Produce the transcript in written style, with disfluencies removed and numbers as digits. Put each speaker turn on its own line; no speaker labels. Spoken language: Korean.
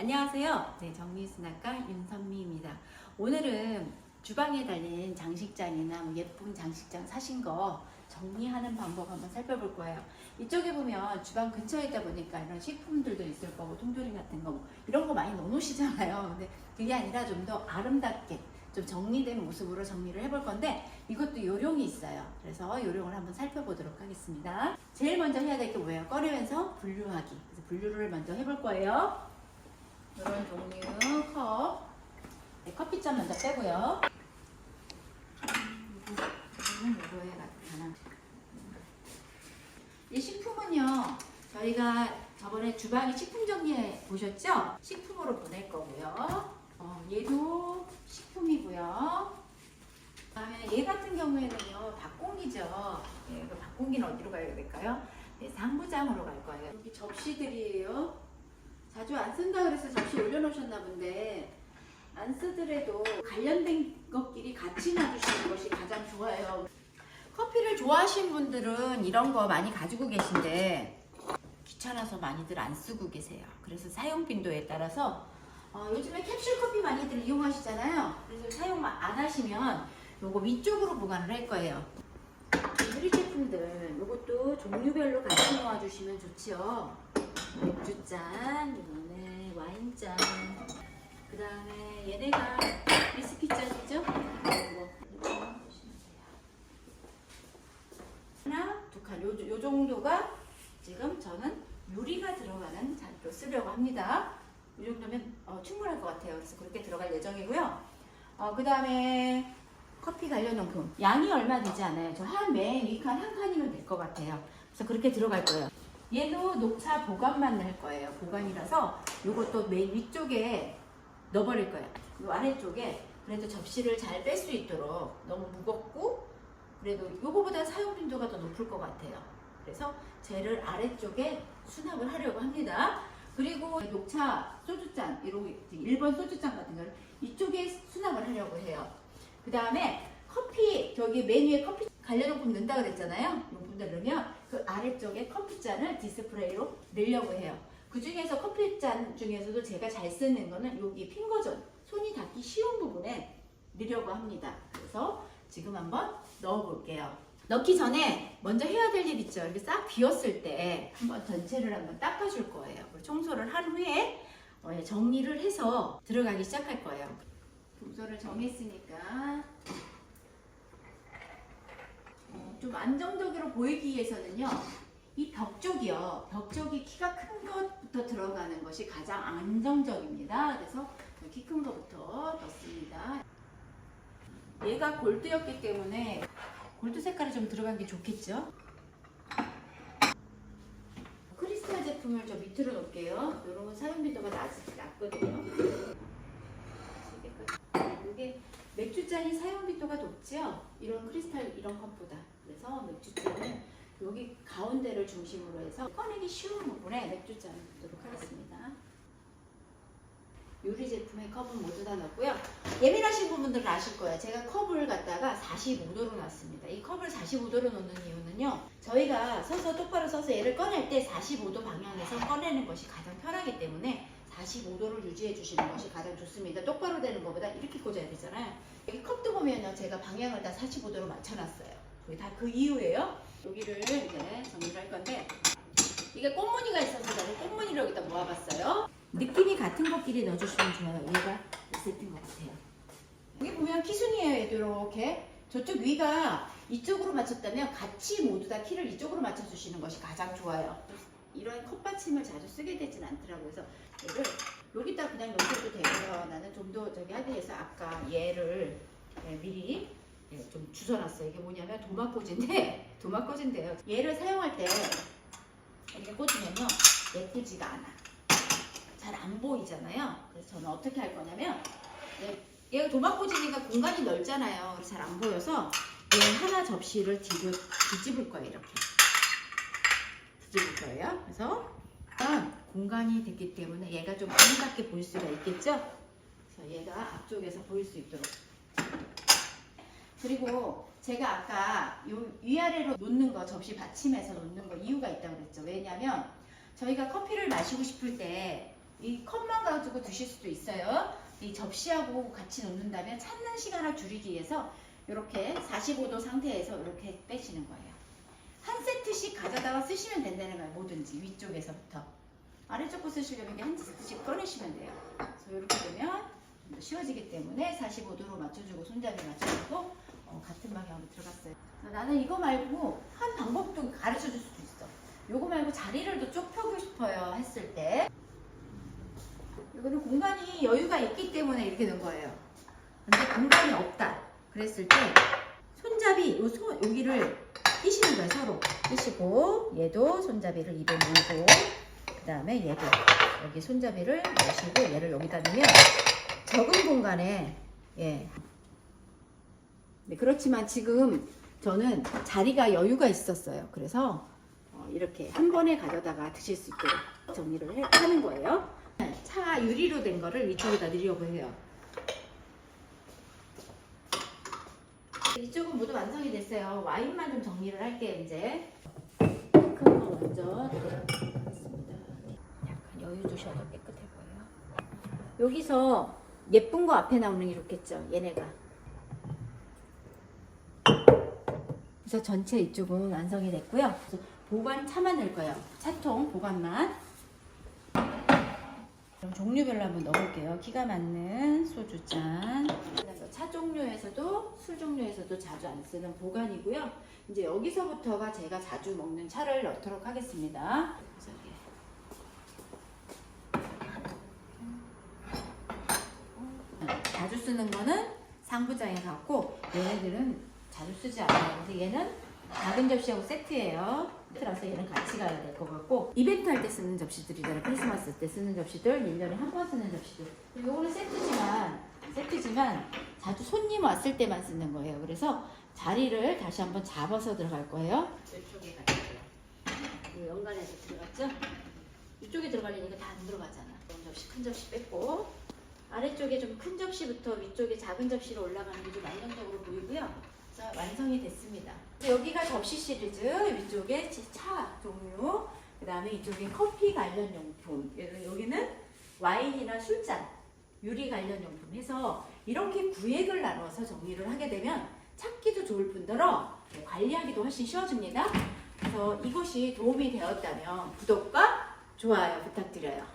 안녕하세요. 네, 정리수납가 윤선미입니다. 오늘은 주방에 달린 장식장이나 예쁜 장식장 사신 거 정리하는 방법 한번 살펴볼 거예요. 이쪽에 보면 주방 근처에 있다 보니까 이런 식품들도 있을 거고 통조림 같은 거 이런 거 많이 넣어놓으시잖아요. 근데 그게 아니라 좀 더 아름답게 좀 정리된 모습으로 정리를 해볼 건데 이것도 요령이 있어요. 그래서 요령을 한번 살펴보도록 하겠습니다. 제일 먼저 해야 될 게 뭐예요? 꺼내면서 분류하기. 그래서 분류를 먼저 해볼 거예요. 이런 종류 컵, 네, 커피잔 먼저 빼고요. 이 식품은요, 저희가 저번에 주방에 식품 정리해 보셨죠? 식품으로 보낼 거고요. 얘도 식품이고요. 그다음에 얘 같은 경우에는요, 밥공기죠. 네, 그 밥공기는 어디로 가야 될까요? 네, 상부장으로 갈 거예요. 여기 접시들이에요. 자주 안 쓴다 그래서 접시 올려놓으셨나 본데 안 쓰더라도 관련된 것끼리 같이 놔두시는 것이 가장 좋아요. 커피를 좋아하시는 분들은 이런 거 많이 가지고 계신데 귀찮아서 많이들 안 쓰고 계세요. 그래서 사용 빈도에 따라서 요즘에 캡슐 커피 많이들 이용하시잖아요. 그래서 사용 안 하시면 요거 위쪽으로 보관을 할 거예요. 유리 제품들 요것도 종류별로 같이 놓아주시면 좋죠. 맥주잔, 이거는 와인잔, 그 다음에 얘네가 위스키잔이죠? 하나, 두 칸, 요 정도가 지금 저는 유리가 들어가는 잔으로 쓰려고 합니다. 이 정도면 충분할 것 같아요. 그래서 그렇게 들어갈 예정이고요. 그 다음에 커피 관련용품 양이 얼마 되지 않아요. 저 한 맨 위칸 한 칸이면 될 것 같아요. 그래서 그렇게 들어갈 거예요. 얘도 녹차 보관만 할 거예요. 보관이라서 요것도 맨 위쪽에 넣어버릴 거예요. 요 아래쪽에 그래도 접시를 잘 뺄 수 있도록 너무 무겁고 그래도 요거보다 사용 빈도가 더 높을 것 같아요. 그래서 쟤를 아래쪽에 수납을 하려고 합니다. 그리고 녹차 소주잔, 이런 1번 소주잔 같은 거를 이쪽에 수납을 하려고 해요. 그 다음에 커피, 저기 메뉴에 커피 관련용품 넣는다 그랬잖아요. 용품들 넣으면 그 아래쪽에 커피잔을 디스플레이로 넣으려고 해요. 그 중에서 커피잔 중에서도 제가 잘 쓰는 거는 여기 핑거존, 손이 닿기 쉬운 부분에 넣으려고 합니다. 그래서 지금 한번 넣어 볼게요. 넣기 전에 먼저 해야 될 일 있죠. 이렇게 싹 비웠을 때 한번 전체를 한번 닦아줄 거예요. 청소를 한 후에 정리를 해서 들어가기 시작할 거예요. 동서를 정했으니까 좀 안정적으로 보이기 위해서는요, 이 벽 쪽이요, 벽 쪽이 키가 큰 것부터 들어가는 것이 가장 안정적입니다. 그래서 키 큰 것부터 넣습니다. 얘가 골드였기 때문에 골드 색깔이 좀 들어간 게 좋겠죠? 크리스탈 제품을 저 밑으로 놓을게요. 이런 사용 빈도가 낮거든요. 이게 맥주잔이 사용 빈도가 높죠? 이런 크리스탈 이런 컵보다. 그래서 맥주잔은 여기 가운데를 중심으로 해서 꺼내기 쉬운 부분에 맥주잔을 넣도록 하겠습니다. 유리 제품의 컵은 모두 다 넣었고요. 예민하신 분들은 아실 거예요. 제가 컵을 갖다가 45도로 놨습니다. 이 컵을 45도로 놓는 이유는요, 저희가 서서 똑바로 서서 얘를 꺼낼 때 45도 방향에서 꺼내는 것이 가장 편하기 때문에 45도를 유지해 주시는 것이 가장 좋습니다. 똑바로 되는 것보다 이렇게 꽂아야 되잖아요. 여기 컵도 보면요, 제가 방향을 다 45도로 맞춰놨어요. 그게 다 그 이유예요. 여기를 이제 정리를 할 건데, 이게 꽃무늬가 있어서 저는 꽃무늬를 여기다 모아봤어요. 느낌이 같은 것끼리 넣어주시면 좋아요. 얘가 세트인 것 같아요. 여기 보면 키순이에요. 얘도 이렇게 저쪽 위가 이쪽으로 맞췄다면 같이 모두 다 키를 이쪽으로 맞춰주시는 것이 가장 좋아요. 이런 컵받침을 자주 쓰게 되진 않더라고요. 그래서 얘를 여기다 그냥 넣어도 되고요. 나는 좀 더 저기 하기 위해서 아까 얘를 미리 좀 주워놨어요. 이게 뭐냐면 도마꽂이인데요. 얘를 사용할 때 이렇게 꽂으면요, 예쁘지가 않아. 잘 안 보이잖아요. 그래서 저는 어떻게 할 거냐면, 얘가 도마꽂이니까 공간이 넓잖아요. 그래서 잘 안 보여서 얘 하나 접시를 뒤집을 거예요. 이렇게 뒤집을 거예요. 그래서 공간이 됐기 때문에 얘가 좀 아름답게 보일 수가 있겠죠. 그래서 얘가 앞쪽에서 보일 수 있도록. 그리고 제가 아까 요 위아래로 놓는 거, 접시 받침해서 놓는 거 이유가 있다고 그랬죠. 왜냐면 저희가 커피를 마시고 싶을 때 이 컵만 가지고 드실 수도 있어요. 이 접시하고 같이 놓는다면 찾는 시간을 줄이기 위해서 이렇게 45도 상태에서 이렇게 빼시는 거예요. 한 세트씩 가져다가 쓰시면 된다는 거예요. 뭐든지 위쪽에서부터 아래쪽 거 쓰시려면 한 세트씩 꺼내시면 돼요. 그래서 이렇게 되면 좀 더 쉬워지기 때문에 45도로 맞춰주고 손잡이 맞춰주고 같은 방향으로 들어갔어요. 나는 이거 말고 한 방법도 가르쳐 줄 수도 있어. 요거 말고 자리를 더 쭉 펴고 싶어요 했을 때 이거는 공간이 여유가 있기 때문에 이렇게 된 거예요. 근데 공간이 없다 그랬을 때 손잡이 여기를 끼시는 거예요. 서로 끼시고 얘도 손잡이를 입에 물고 그 다음에 얘도 여기 손잡이를 넣으시고 얘를 여기다 넣으면 적은 공간에 네, 그렇지만 지금 저는 자리가 여유가 있었어요. 그래서 이렇게 한 번에 가져다가 드실 수 있게 정리를 하는 거예요. 차 유리로 된 거를 위쪽에다 넣으려고 해요. 이쪽은 모두 완성이 됐어요. 와인만 좀 정리를 할게요. 이제 큰 거 먼저 넣어보겠습니다. 약간 여유 두셔도 깨끗해 보여요. 여기서 예쁜 거 앞에 나오는 게 좋겠죠. 얘네가. 그래서 전체 이쪽은 완성이 됐고요. 그래서 보관 차만 넣을 거예요. 차통 보관만. 그럼 종류별로 한번 넣어볼게요. 기가 맞는 소주잔. 차 종류에서도 술 종류에서도 자주 안 쓰는 보관이고요. 이제 여기서부터가 제가 자주 먹는 차를 넣도록 하겠습니다. 자주 쓰는 거는 상부장에 갖고 얘네들은 자주 쓰지 않아요. 근데 얘는 작은 접시하고 세트예요. 그래서 얘는 같이 가야 될 것 같고 이벤트 할 때 쓰는 접시들이잖아요. 크리스마스 때 쓰는 접시들, 1년에 한 번 쓰는 접시들. 요거는 세트지만 자주 손님 왔을 때만 쓰는 거예요. 그래서 자리를 다시 한번 잡아서 들어갈 거예요. 이쪽에 갈게요. 연간에서 들어갔죠? 이쪽에 들어가려니까 다 안 들어가잖아. 큰 접시 뺐고 아래쪽에 좀 큰 접시부터 위쪽에 작은 접시로 올라가는 게 좀 안정적으로 보이고요. 자, 완성이 됐습니다. 여기가 접시 시리즈, 위쪽에 차 종류, 그 다음에 이쪽에 커피 관련 용품, 여기는 와인이나 술잔, 유리 관련 용품 해서 이렇게 구획을 나눠서 정리를 하게 되면 찾기도 좋을 뿐더러 관리하기도 훨씬 쉬워집니다. 그래서 이것이 도움이 되었다면 구독과 좋아요 부탁드려요.